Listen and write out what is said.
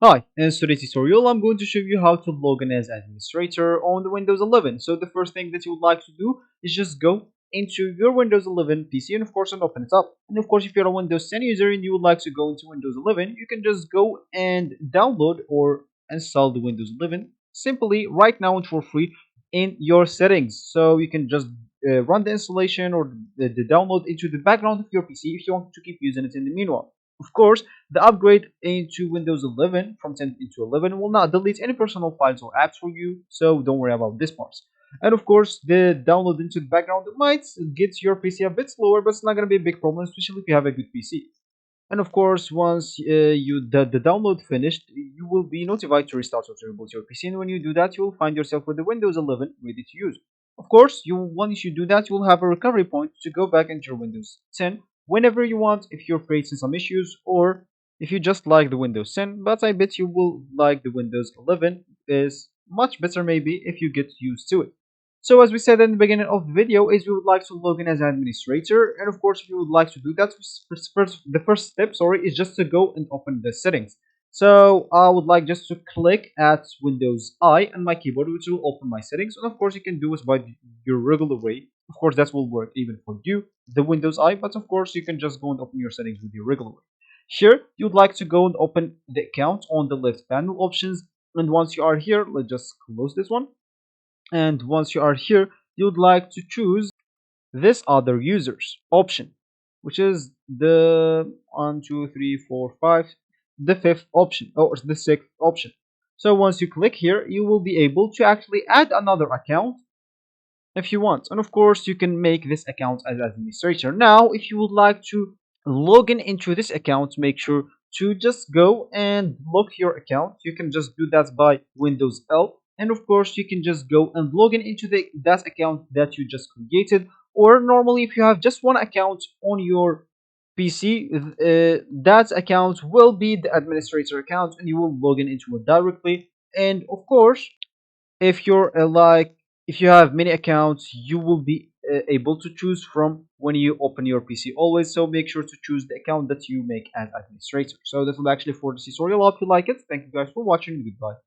Hi, in today's tutorial I'm going to show you how to log in as administrator on the Windows 11. So the first thing that you would like to do is just go into your Windows 11 PC and of course and open it up. And of course if you're a Windows 10 user and you would like to go into Windows 11, you can just go and download or install the Windows 11 simply right now and for free in your settings. So you can just run the installation or the download into the background of your PC if you want to keep using it in the meanwhile. Of course, the upgrade into Windows 11 from 10 into 11 will not delete any personal files or apps for you, so don't worry about this part. And of course, the download into the background might get your PC a bit slower, but it's not going to be a big problem, especially if you have a good PC. And of course, once the download finished, you will be notified to restart or to reboot your PC. And when you do that, you will find yourself with the Windows 11 ready to use. Of course, once you do that, you will have a recovery point to go back into your Windows 10 whenever you want if you're facing some issues or if you just like the Windows 10. But I bet you will like the Windows 11 is much better maybe if you get used to it. So as we said in the beginning of the video is we would like to log in as an administrator, and of course if you would like to do that, the first step is just to go and open the settings. So I would like just to click at Windows I on my keyboard, which will open my settings, and of course you can do it by your regular way. Of course that will work even for you, the Windows I, but of course you can just go and open your settings with your regular way. Here you'd like to go and open the account on the left panel options, and once you are here, let's just close this one. And once you are here, you'd like to choose this other users option, which is the 1, 2, 3, 4, 5, the fifth option or the sixth option. So once you click here, you will be able to actually add another account if you want. And of course, you can make this account as administrator. Now, if you would like to log in into this account, make sure to just go and lock your account. You can just do that by Windows L. And of course, you can just go and log in into that account that you just created. Or normally, if you have just one account on your PC, that account will be the administrator account and you will log in into it directly. And of course, if you're if you have many accounts, you will be able to choose from when you open your PC always. So make sure to choose the account that you make as administrator. So that will actually for this tutorial. I hope you like it. Thank you guys for watching. Goodbye.